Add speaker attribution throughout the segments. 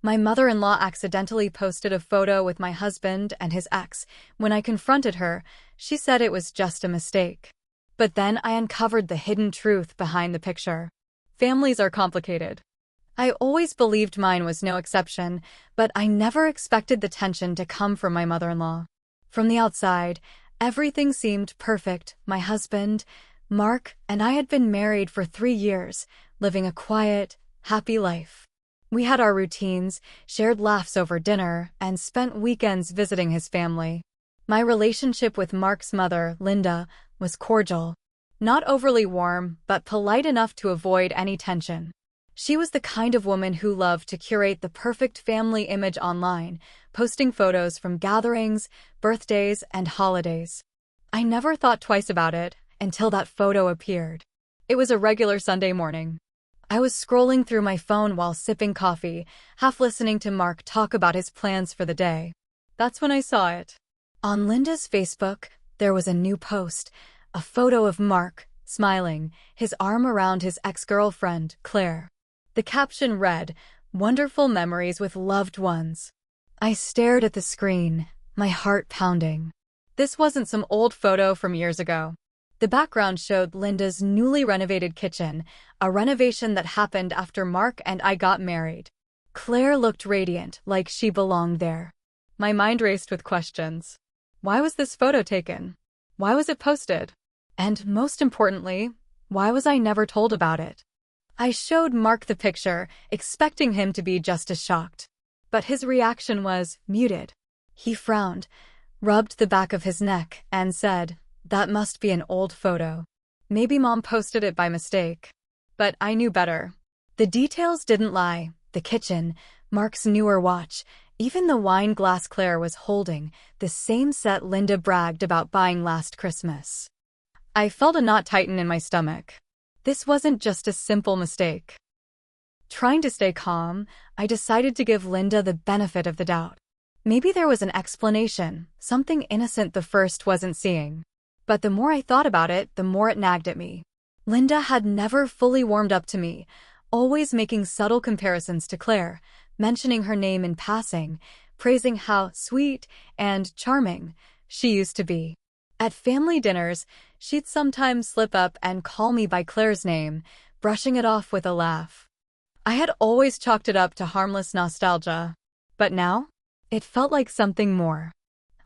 Speaker 1: My mother-in-law accidentally posted a photo with my husband and his ex. When I confronted her, she said it was just a mistake. But then I uncovered the hidden truth behind the picture. Families are complicated. I always believed mine was no exception, but I never expected the tension to come from my mother-in-law. From the outside, everything seemed perfect. My husband, Mark, and I had been married for 3 years, living a quiet, happy life. We had our routines, shared laughs over dinner, and spent weekends visiting his family. My relationship with Mark's mother, Linda, was cordial. Not overly warm, but polite enough to avoid any tension. She was the kind of woman who loved to curate the perfect family image online, posting photos from gatherings, birthdays, and holidays. I never thought twice about it until that photo appeared. It was a regular Sunday morning. I was scrolling through my phone while sipping coffee, half listening to Mark talk about his plans for the day. That's when I saw it. On Linda's Facebook, there was a new post, a photo of Mark, smiling, his arm around his ex-girlfriend, Claire. The caption read, "Wonderful memories with loved ones." I stared at the screen, my heart pounding. This wasn't some old photo from years ago. The background showed Linda's newly renovated kitchen, a renovation that happened after Mark and I got married. Claire looked radiant, like she belonged there. My mind raced with questions. Why was this photo taken? Why was it posted? And most importantly, why was I never told about it? I showed Mark the picture, expecting him to be just as shocked. But his reaction was muted. He frowned, rubbed the back of his neck, and said, "That must be an old photo. Maybe Mom posted it by mistake." But I knew better. The details didn't lie. The kitchen, Mark's newer watch, even the wine glass Claire was holding, the same set Linda bragged about buying last Christmas. I felt a knot tighten in my stomach. This wasn't just a simple mistake. Trying to stay calm, I decided to give Linda the benefit of the doubt. Maybe there was an explanation, something innocent the first wasn't seeing. But the more I thought about it, the more it nagged at me. Linda had never fully warmed up to me, always making subtle comparisons to Claire, mentioning her name in passing, praising how sweet and charming she used to be. At family dinners, she'd sometimes slip up and call me by Claire's name, brushing it off with a laugh. I had always chalked it up to harmless nostalgia. But now, it felt like something more.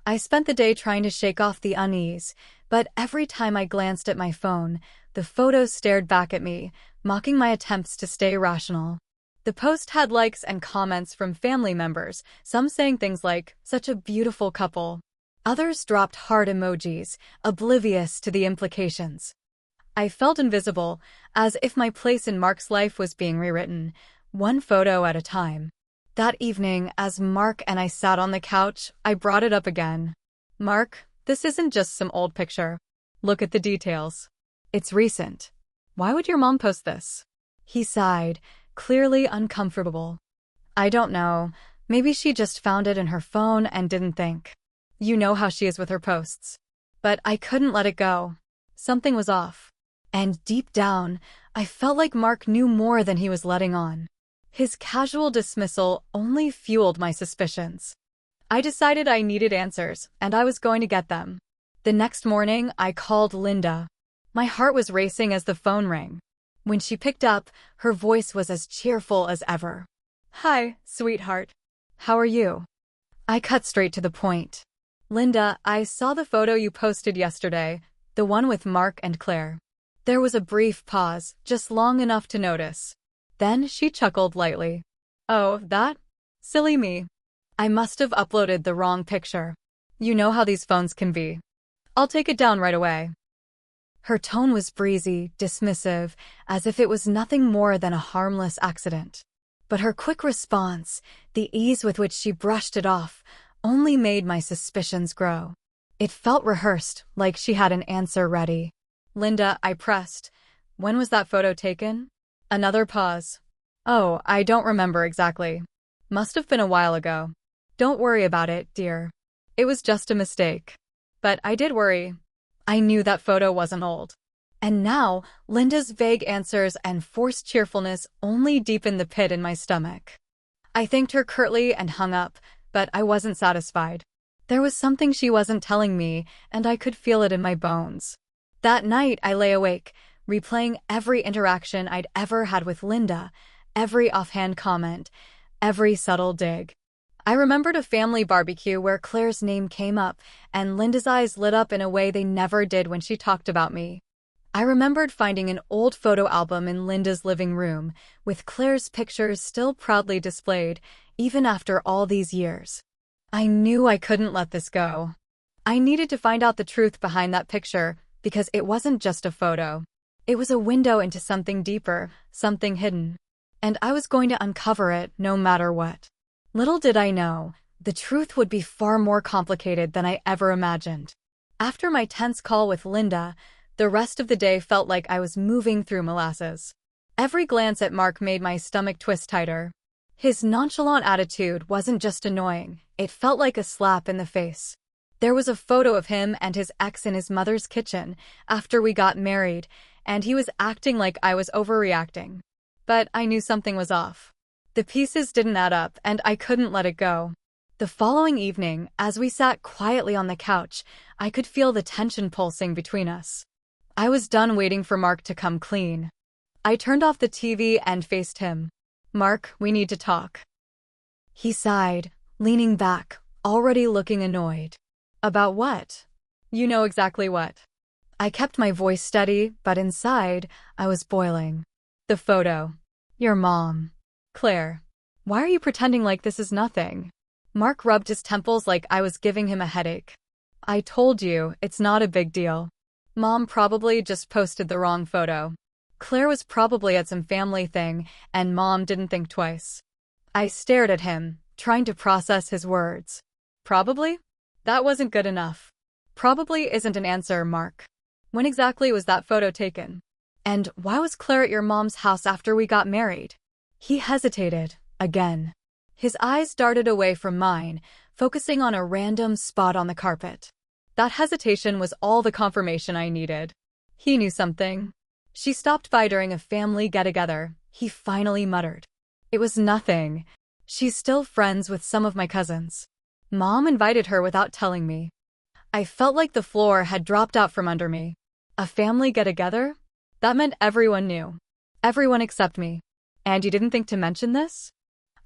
Speaker 1: I spent the day trying to shake off the unease, but every time I glanced at my phone, the photos stared back at me, mocking my attempts to stay rational. The post had likes and comments from family members, some saying things like, "Such a beautiful couple." Others dropped heart emojis, oblivious to the implications. I felt invisible, as if my place in Mark's life was being rewritten, one photo at a time. That evening, as Mark and I sat on the couch, I brought it up again. "Mark, this isn't just some old picture. Look at the details. It's recent. Why would your mom post this?" He sighed, clearly uncomfortable. "I don't know. Maybe she just found it in her phone and didn't think. You know how she is with her posts." But I couldn't let it go. Something was off. And deep down, I felt like Mark knew more than he was letting on. His casual dismissal only fueled my suspicions. I decided I needed answers, and I was going to get them. The next morning, I called Linda. My heart was racing as the phone rang. When she picked up, her voice was as cheerful as ever. "Hi, sweetheart. How are you?" I cut straight to the point. "Linda, I saw the photo you posted yesterday, the one with Mark and Claire." There was a brief pause, just long enough to notice. Then she chuckled lightly. "Oh, that? Silly me. I must have uploaded the wrong picture. You know how these phones can be. I'll take it down right away." Her tone was breezy, dismissive, as if it was nothing more than a harmless accident. But her quick response, the ease with which she brushed it off, only made my suspicions grow. It felt rehearsed, like she had an answer ready. "Linda," I pressed, "when was that photo taken?" Another pause. "Oh, I don't remember exactly. Must have been a while ago." "Don't worry about it, dear. It was just a mistake." But I did worry. I knew that photo wasn't old. And now, Linda's vague answers and forced cheerfulness only deepened the pit in my stomach. I thanked her curtly and hung up, but I wasn't satisfied. There was something she wasn't telling me, and I could feel it in my bones. That night, I lay awake, replaying every interaction I'd ever had with Linda, every offhand comment, every subtle dig. I remembered a family barbecue where Claire's name came up, and Linda's eyes lit up in a way they never did when she talked about me. I remembered finding an old photo album in Linda's living room, with Claire's pictures still proudly displayed, even after all these years. I knew I couldn't let this go. I needed to find out the truth behind that picture, because it wasn't just a photo. It was a window into something deeper, something hidden. And I was going to uncover it no matter what. Little did I know, the truth would be far more complicated than I ever imagined. After my tense call with Linda, the rest of the day felt like I was moving through molasses. Every glance at Mark made my stomach twist tighter. His nonchalant attitude wasn't just annoying, it felt like a slap in the face. There was a photo of him and his ex in his mother's kitchen after we got married, and he was acting like I was overreacting. But I knew something was off. The pieces didn't add up, and I couldn't let it go. The following evening, as we sat quietly on the couch, I could feel the tension pulsing between us. I was done waiting for Mark to come clean. I turned off the TV and faced him. "Mark, we need to talk." He sighed, leaning back, already looking annoyed. "About what?" "You know exactly what." I kept my voice steady, but inside, I was boiling. "The photo. Your mom. Claire. Why are you pretending like this is nothing?" Mark rubbed his temples like I was giving him a headache. "I told you, it's not a big deal. Mom probably just posted the wrong photo. Claire was probably at some family thing, and Mom didn't think twice." I stared at him, trying to process his words. "Probably? That wasn't good enough." "Probably isn't an answer, Mark. When exactly was that photo taken? And why was Claire at your mom's house after we got married?" He hesitated, again. His eyes darted away from mine, focusing on a random spot on the carpet. That hesitation was all the confirmation I needed. He knew something. "She stopped by during a family get-together," he finally muttered. "It was nothing. She's still friends with some of my cousins. Mom invited her without telling me." I felt like the floor had dropped out from under me. A family get-together? That meant everyone knew. Everyone except me. "And you didn't think to mention this?"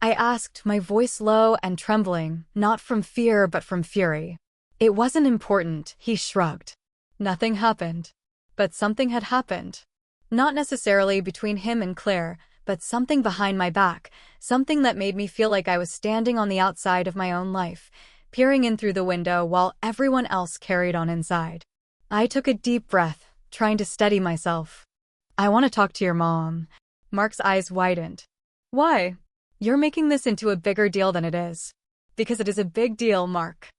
Speaker 1: I asked, my voice low and trembling, not from fear but from fury. "It wasn't important," he shrugged. "Nothing happened." But something had happened. Not necessarily between him and Claire, but something behind my back, something that made me feel like I was standing on the outside of my own life, peering in through the window while everyone else carried on inside. I took a deep breath, trying to steady myself. "I want to talk to your mom." Mark's eyes widened. "Why? You're making this into a bigger deal than it is." "Because it is a big deal, Mark."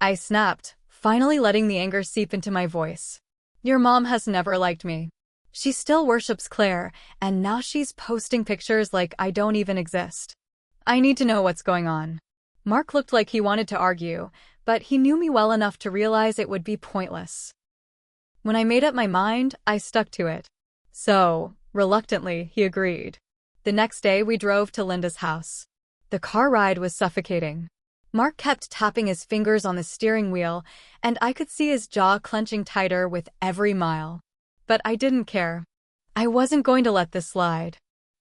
Speaker 1: I snapped, finally letting the anger seep into my voice. "Your mom has never liked me. She still worships Claire, and now she's posting pictures like I don't even exist. I need to know what's going on." Mark looked like he wanted to argue, but he knew me well enough to realize it would be pointless. When I made up my mind, I stuck to it. So, reluctantly, he agreed. The next day, we drove to Linda's house. The car ride was suffocating. Mark kept tapping his fingers on the steering wheel, and I could see his jaw clenching tighter with every mile. But I didn't care. I wasn't going to let this slide.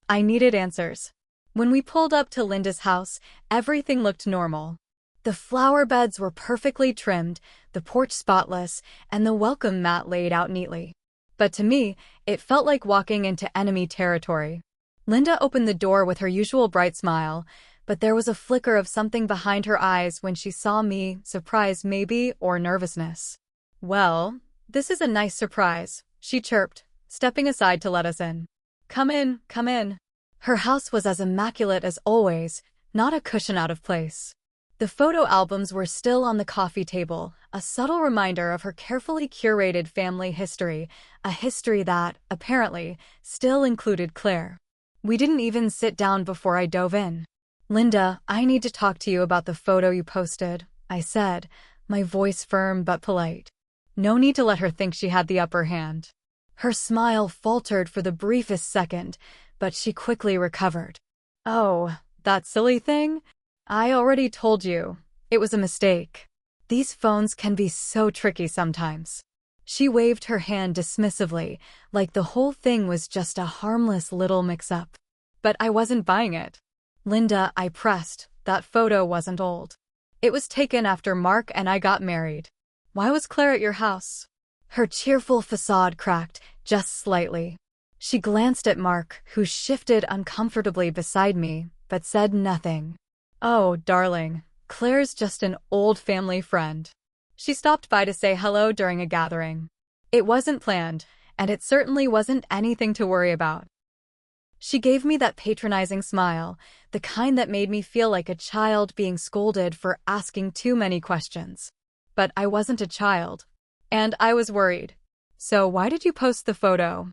Speaker 1: I needed answers. When we pulled up to Linda's house, everything looked normal. The flower beds were perfectly trimmed, the porch spotless, and the welcome mat laid out neatly. But to me, it felt like walking into enemy territory. Linda opened the door with her usual bright smile, but there was a flicker of something behind her eyes when she saw me, surprise maybe, or nervousness. "Well, this is a nice surprise," she chirped, stepping aside to let us in. Come in, come in." Her house was as immaculate as always, not a cushion out of place. The photo albums were still on the coffee table, a subtle reminder of her carefully curated family history, a history that, apparently, still included Claire. We didn't even sit down before I dove in. "Linda, I need to talk to you about the photo you posted," I said, my voice firm but polite. No need to let her think she had the upper hand. Her smile faltered for the briefest second, but she quickly recovered. "Oh, That silly thing? I already told you. It was a mistake. These phones can be so tricky sometimes. She waved her hand dismissively, like the whole thing was just a harmless little mix-up. But I wasn't buying it. Linda, I pressed, that photo wasn't old. It was taken after Mark and I got married. Why was Claire at your house? Her cheerful facade cracked, just slightly. She glanced at Mark, who shifted uncomfortably beside me, but said nothing. Oh, darling, Claire's just an old family friend. She stopped by to say hello during a gathering. It wasn't planned, and it certainly wasn't anything to worry about. She gave me that patronizing smile, the kind that made me feel like a child being scolded for asking too many questions. But I wasn't a child, and I was worried. So why did you post the photo?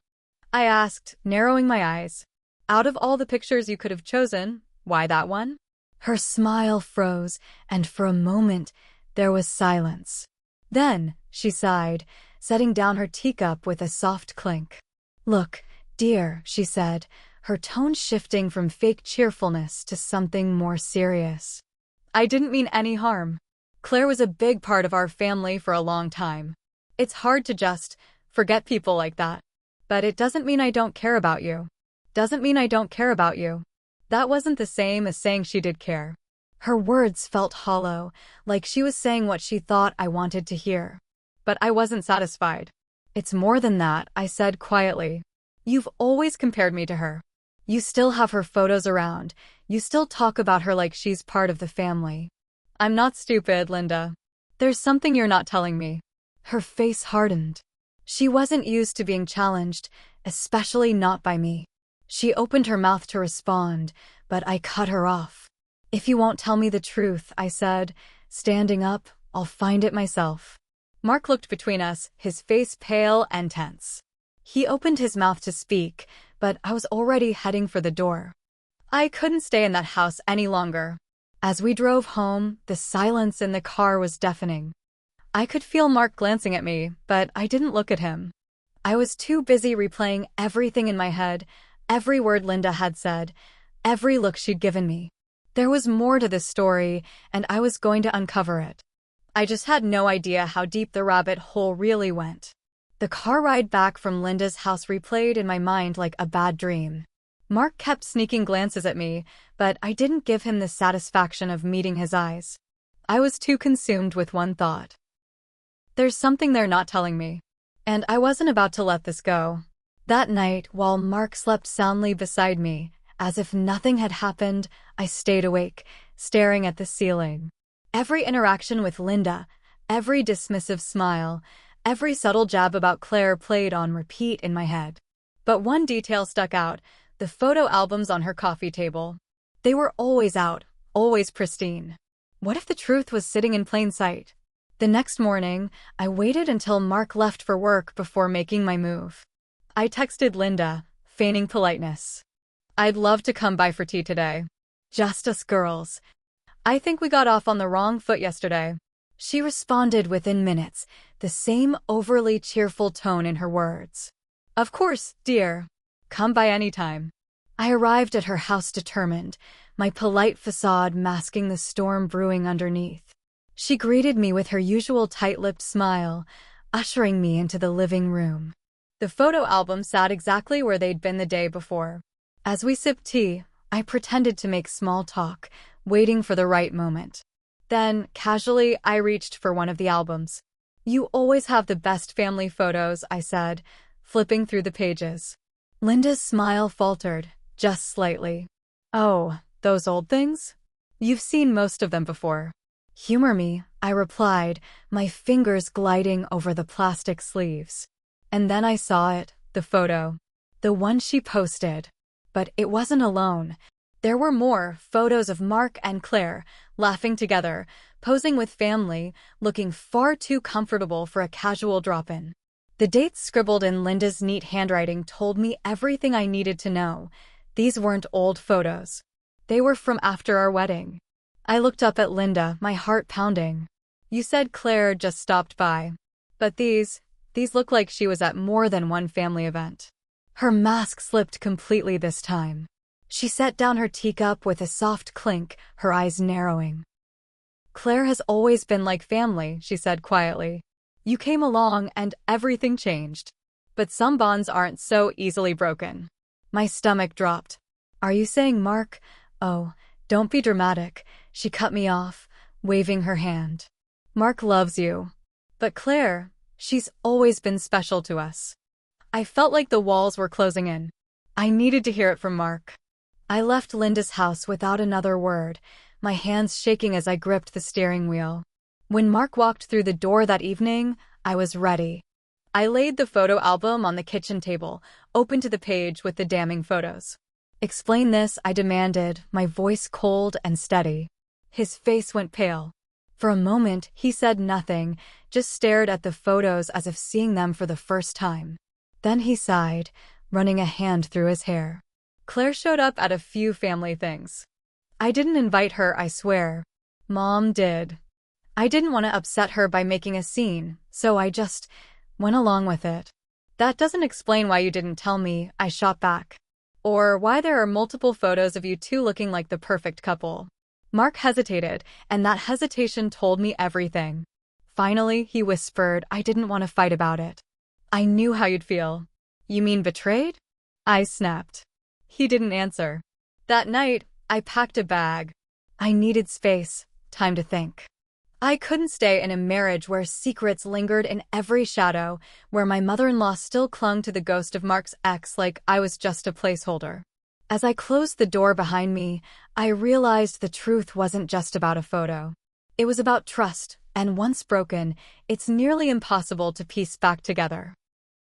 Speaker 1: I asked, narrowing my eyes. Out of all the pictures you could have chosen, why that one? Her smile froze, and for a moment, there was silence. Then, she sighed, setting down her teacup with a soft clink. Look, dear, she said, her tone shifting from fake cheerfulness to something more serious. I didn't mean any harm. Claire was a big part of our family for a long time. It's hard to just forget people like that. But it doesn't mean I don't care about you. Doesn't mean I don't care about you. That wasn't the same as saying she did care. Her words felt hollow, like she was saying what she thought I wanted to hear. But I wasn't satisfied. It's more than that, I said quietly. You've always compared me to her. You still have her photos around. You still talk about her like she's part of the family. I'm not stupid, Linda. There's something you're not telling me. Her face hardened. She wasn't used to being challenged, especially not by me. She opened her mouth to respond, but I cut her off. If you won't tell me the truth, I said, standing up, I'll find it myself. Mark looked between us, his face pale and tense. He opened his mouth to speak, but I was already heading for the door. I couldn't stay in that house any longer. As we drove home, the silence in the car was deafening. I could feel Mark glancing at me, but I didn't look at him. I was too busy replaying everything in my head, every word Linda had said, every look she'd given me. There was more to this story, and I was going to uncover it. I just had no idea how deep the rabbit hole really went. The car ride back from Linda's house replayed in my mind like a bad dream. Mark kept sneaking glances at me, but I didn't give him the satisfaction of meeting his eyes. I was too consumed with one thought. There's something they're not telling me. And I wasn't about to let this go. That night, while Mark slept soundly beside me, as if nothing had happened, I stayed awake, staring at the ceiling. Every interaction with Linda, every dismissive smile, every subtle jab about Claire played on repeat in my head. But one detail stuck out, the photo albums on her coffee table. They were always out, always pristine. What if the truth was sitting in plain sight? The next morning, I waited until Mark left for work before making my move. I texted Linda, feigning politeness. I'd love to come by for tea today. Just us girls. I think we got off on the wrong foot yesterday. She responded within minutes, the same overly cheerful tone in her words. Of course, dear. Come by any time. I arrived at her house determined, my polite facade masking the storm brewing underneath. She greeted me with her usual tight-lipped smile, ushering me into the living room. The photo album sat exactly where they'd been the day before. As we sipped tea, I pretended to make small talk, waiting for the right moment. Then, casually, I reached for one of the albums. You always have the best family photos, I said, flipping through the pages. Linda's smile faltered, just slightly. Oh, those old things? You've seen most of them before. Humor me, I replied, my fingers gliding over the plastic sleeves. And then I saw it, the photo. The one she posted. But it wasn't alone. There were more photos of Mark and Claire, laughing together, posing with family, looking far too comfortable for a casual drop-in. The dates scribbled in Linda's neat handwriting told me everything I needed to know. These weren't old photos. They were from after our wedding. I looked up at Linda, my heart pounding. You said Claire just stopped by. But these look like she was at more than one family event. Her mask slipped completely this time. She set down her teacup with a soft clink, her eyes narrowing. Claire has always been like family, she said quietly. You came along and everything changed. But some bonds aren't so easily broken. My stomach dropped. Are you saying Mark? Oh, don't be dramatic, she cut me off, waving her hand. Mark loves you. But Claire, she's always been special to us. I felt like the walls were closing in. I needed to hear it from Mark. I left Linda's house without another word, my hands shaking as I gripped the steering wheel. When Mark walked through the door that evening, I was ready. I laid the photo album on the kitchen table, open to the page with the damning photos. Explain this, I demanded, my voice cold and steady. His face went pale. For a moment, he said nothing, just stared at the photos as if seeing them for the first time. Then he sighed, running a hand through his hair. Claire showed up at a few family things. I didn't invite her, I swear. Mom did. I didn't want to upset her by making a scene, so I just went along with it. That doesn't explain why you didn't tell me, I shot back. Or why there are multiple photos of you two looking like the perfect couple. Mark hesitated, and that hesitation told me everything. Finally, he whispered, I didn't want to fight about it. I knew how you'd feel. You mean betrayed? I snapped. He didn't answer. That night, I packed a bag. I needed space, time to think. I couldn't stay in a marriage where secrets lingered in every shadow, where my mother-in-law still clung to the ghost of Mark's ex like I was just a placeholder. As I closed the door behind me, I realized the truth wasn't just about a photo. It was about trust, and once broken, it's nearly impossible to piece back together.